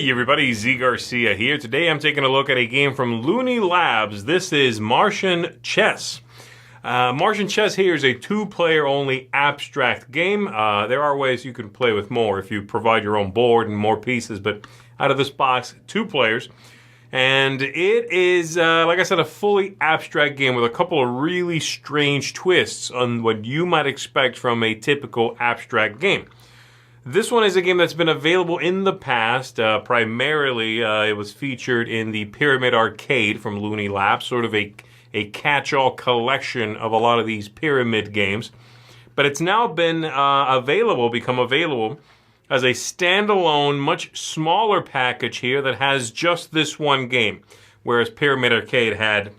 Hey everybody, Z Garcia here. Today I'm taking a look at a game from Looney Labs. This is Martian Chess. Martian Chess here is a two-player only abstract game. There are ways you can play with more if you provide your own board and more pieces, but out of this box, 2 players. And it is, like I said, a fully abstract game with a couple of really strange twists on what you might expect from a typical abstract game. This one is a game that's been available in the past. Primarily, it was featured in the Pyramid Arcade from Looney Labs, sort of a catch-all collection of a lot of these pyramid games. But it's now been become available as a standalone, much smaller package here that has just this one game. Whereas Pyramid Arcade had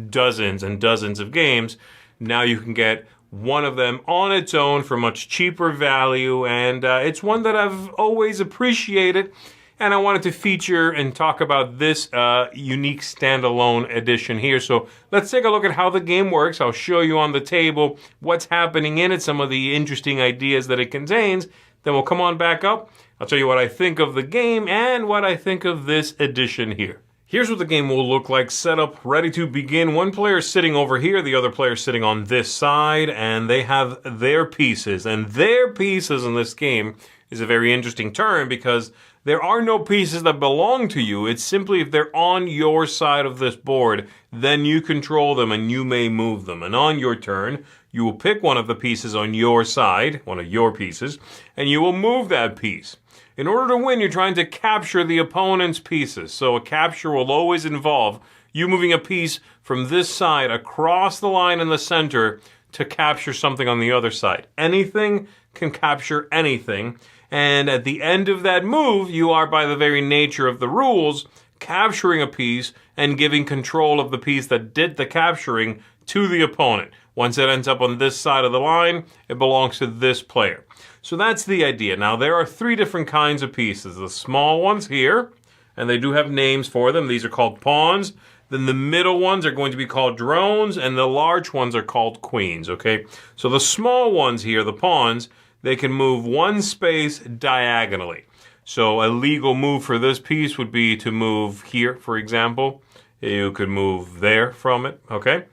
dozens and dozens of games, now you can get one of them on its own for much cheaper value, and it's one that I've always appreciated, and I wanted to feature and talk about this unique standalone edition here. So let's take a look at how the game works. I'll show you on the table what's happening in it, some of the interesting ideas that it contains. Then we'll come on back up. I'll tell you what I think of the game and what I think of this edition here. Here's what the game will look like. Set up, ready to begin. One player sitting over here, the other player sitting on this side, and they have their pieces. And their pieces in this game is a very interesting term because there are no pieces that belong to you. It's simply if they're on your side of this board, then you control them and you may move them. And on your turn, you will pick one of the pieces on your side, one of your pieces, and you will move that piece. In order to win, you're trying to capture the opponent's pieces. So a capture will always involve you moving a piece from this side across the line in the center to capture something on the other side. Anything can capture anything. And at the end of that move, you are, by the very nature of the rules, capturing a piece and giving control of the piece that did the capturing to the opponent. Once it ends up on this side of the line, it belongs to this player. So that's the idea. Now, there are 3 different kinds of pieces. The small ones here, and they do have names for them. These are called pawns. Then the middle ones are going to be called drones, and the large ones are called queens, okay? So the small ones here, the pawns, they can move 1 space diagonally. So a legal move for this piece would be to move here, for example. You could move there from it, okay?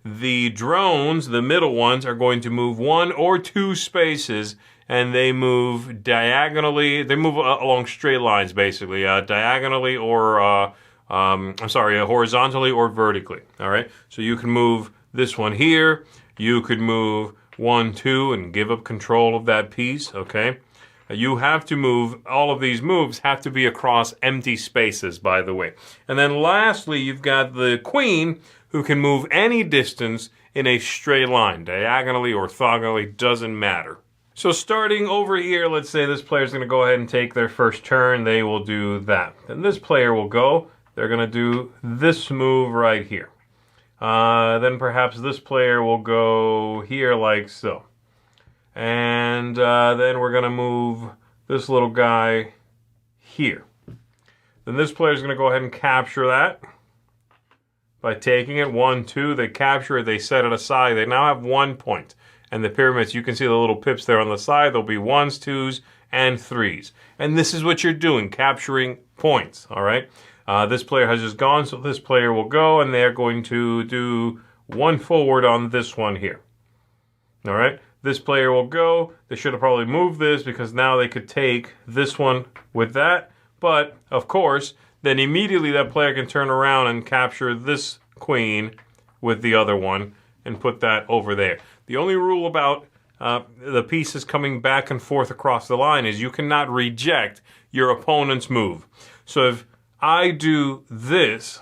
The drones, the middle ones, are going to move 1 or 2 spaces, and they move diagonally. They move along straight lines, basically, diagonally or, horizontally or vertically, all right? So you can move this one here. You could move 1, 2, and give up control of that piece, okay? You have to move, all of these moves have to be across empty spaces, by the way. And then lastly, you've got the queen, who can move any distance in a straight line, diagonally or orthogonally, doesn't matter. So starting over here, let's say this player's going to go ahead and take their first turn. They will do that. Then this player will go. They're going to do this move right here. Then perhaps this player will go here like so. And then we're going to move this little guy here. Then this player is going to go ahead and capture that by taking it. 1, 2, they capture it, they set it aside. They now have 1 point. And the pyramids, you can see the little pips there on the side. There'll be 1s, 2s, and 3s. And this is what you're doing, capturing points, all right? This player has just gone, so this player will go, and they're going to do 1 forward on this one here. All right? This player will go. They should have probably moved this because now they could take this one with that. But, of course, then immediately that player can turn around and capture this queen with the other one and put that over there. The only rule about the pieces coming back and forth across the line is you cannot reject your opponent's move. So if I do this,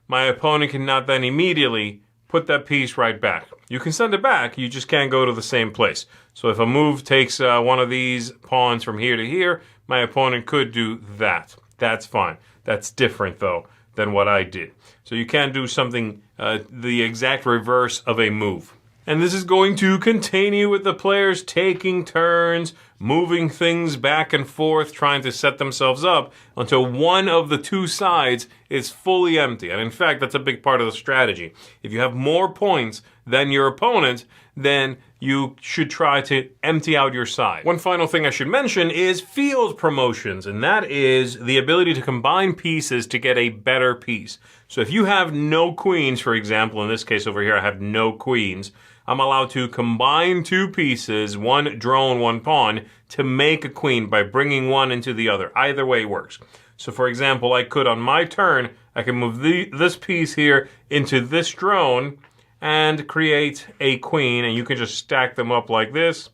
my opponent cannot then immediately put that piece right back. You can send it back, you just can't go to the same place. So if a move takes one of these pawns from here to here, my opponent could do that. That's fine. That's different, though, than what I did. So you can't do something the exact reverse of a move. And this is going to continue with the players taking turns, moving things back and forth, trying to set themselves up until one of the 2 sides is fully empty. And in fact, that's a big part of the strategy. If you have more points than your opponent, then you should try to empty out your side. One final thing I should mention is field promotions, and that is the ability to combine pieces to get a better piece. So if you have no queens, for example, in this case over here I have no queens, I'm allowed to combine two pieces, one drone, one pawn, to make a queen by bringing one into the other. Either way works. So for example, I could on my turn, I can move this piece here into this drone and create a queen, and you can just stack them up like this,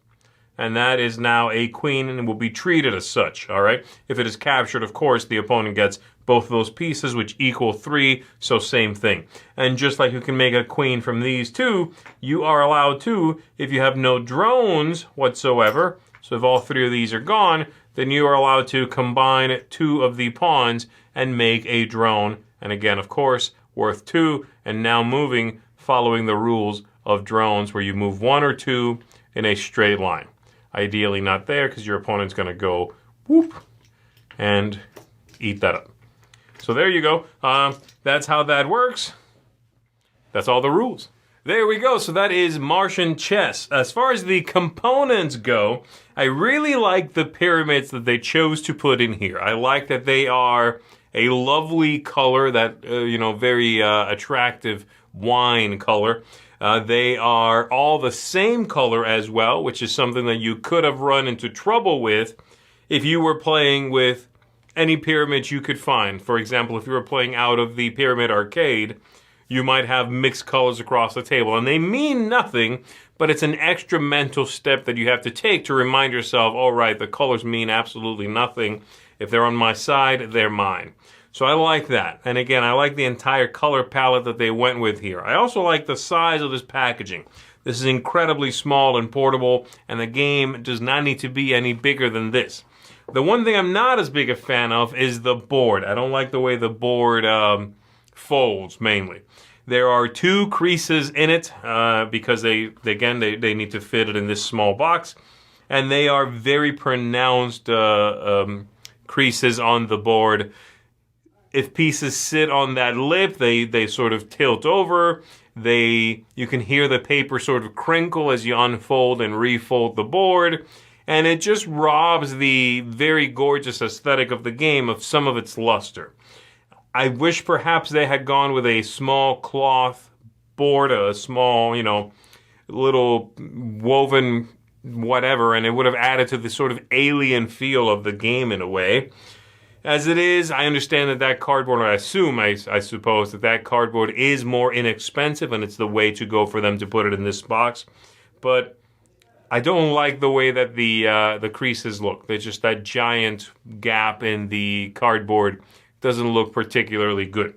and that is now a queen and will be treated as such, all right? If it is captured, of course, the opponent gets both of those pieces, which equal 3, so same thing. And just like you can make a queen from these two, you are allowed to, if you have no drones whatsoever, so if all 3 of these are gone, then you are allowed to combine 2 of the pawns and make a drone, and again, of course, worth 2, and now moving following the rules of drones where you move 1 or 2 in a straight line. Ideally not there because your opponent's going to go whoop and eat that up. So there you go. That's how that works. That's all the rules. There we go. So that is Martian chess. As far as the components go, I really like the pyramids that they chose to put in here. I like that they are a lovely color, that very attractive wine color. They are all the same color as well, which is something that you could have run into trouble with if you were playing with any pyramids you could find. For example, if you were playing out of the Pyramid Arcade, you might have mixed colors across the table. And they mean nothing, but it's an extra mental step that you have to take to remind yourself, all right, the colors mean absolutely nothing. If they're on my side, they're mine. So I like that. And again, I like the entire color palette that they went with here. I also like the size of this packaging. This is incredibly small and portable, and the game does not need to be any bigger than this. The one thing I'm not as big a fan of is the board. I don't like the way the board folds, mainly. There are 2 creases in it because they need to fit it in this small box, and they are very pronounced creases on the board. If pieces sit on that lip, they sort of tilt over. You can hear the paper sort of crinkle as you unfold and refold the board. And it just robs the very gorgeous aesthetic of the game of some of its luster. I wish perhaps they had gone with a small cloth board, a small, little woven whatever, and it would have added to the sort of alien feel of the game in a way. As it is, I understand that cardboard, or I suppose that cardboard is more inexpensive, and it's the way to go for them to put it in this box. But I don't like the way that the creases look. There's just that giant gap in the cardboard. Doesn't look particularly good.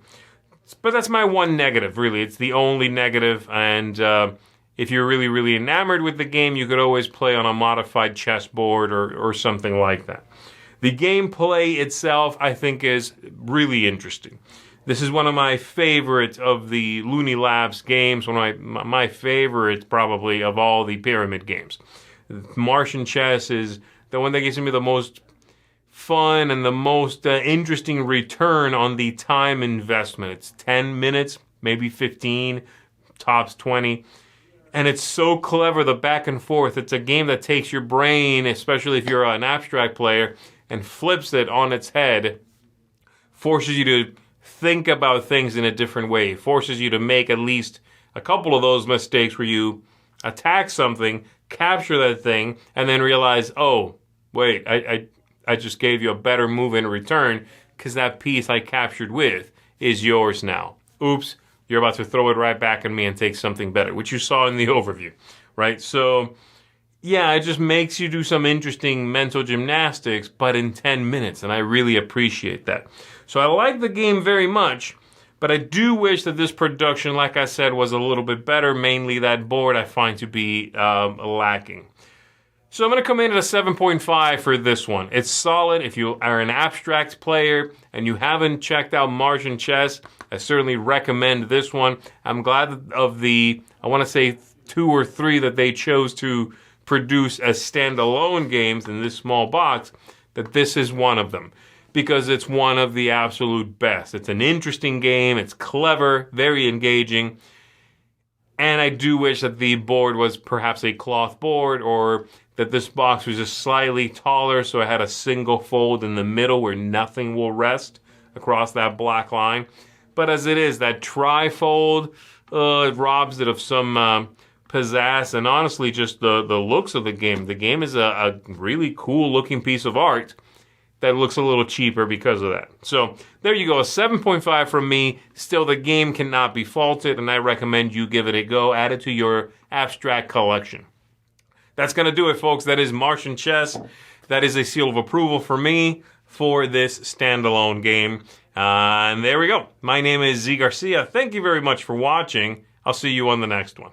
But that's my one negative, really. It's the only negative, and if you're really, really enamored with the game, you could always play on a modified chessboard or something like that. The gameplay itself, I think, is really interesting. This is one of my favorites of the Looney Labs games, one of my favorites probably of all the pyramid games. Martian chess is the one that gives me the most fun and the most interesting return on the time investment. It's 10 minutes, maybe 15, tops 20. And it's so clever, the back and forth. It's a game that takes your brain, especially if you're an abstract player, and flips it on its head, forces you to think about things in a different way, forces you to make at least a couple of those mistakes where you attack something, capture that thing, and then realize, oh, wait, I just gave you a better move in return because that piece I captured with is yours now. Oops, you're about to throw it right back at me and take something better, which you saw in the overview, right? So yeah, it just makes you do some interesting mental gymnastics, but in 10 minutes, and I really appreciate that. So I like the game very much, but I do wish that this production, like I said, was a little bit better. Mainly that board I find to be lacking. So I'm going to come in at a 7.5 for this one. It's solid. If you are an abstract player and you haven't checked out Martian chess, I certainly recommend this one. I'm glad of the, I want to say 2 or 3 that they chose to produce as standalone games in this small box, that this is one of them. because it's one of the absolute best. It's an interesting game. It's clever, very engaging. And I do wish that the board was perhaps a cloth board, or that this box was just slightly taller so it had a single fold in the middle where nothing will rest across that black line. But as it is, that tri-fold, it robs it of some pizzazz and honestly just the looks of the game. The game is a really cool looking piece of art that looks a little cheaper because of that. So there you go, a 7.5 from me. Still, the game cannot be faulted, and I recommend you give it a go. Add it to your abstract collection. That's going to do it, folks. That is Martian Chess. That is a seal of approval for me for this standalone game. And there we go. My name is Z Garcia. Thank you very much for watching. I'll see you on the next one.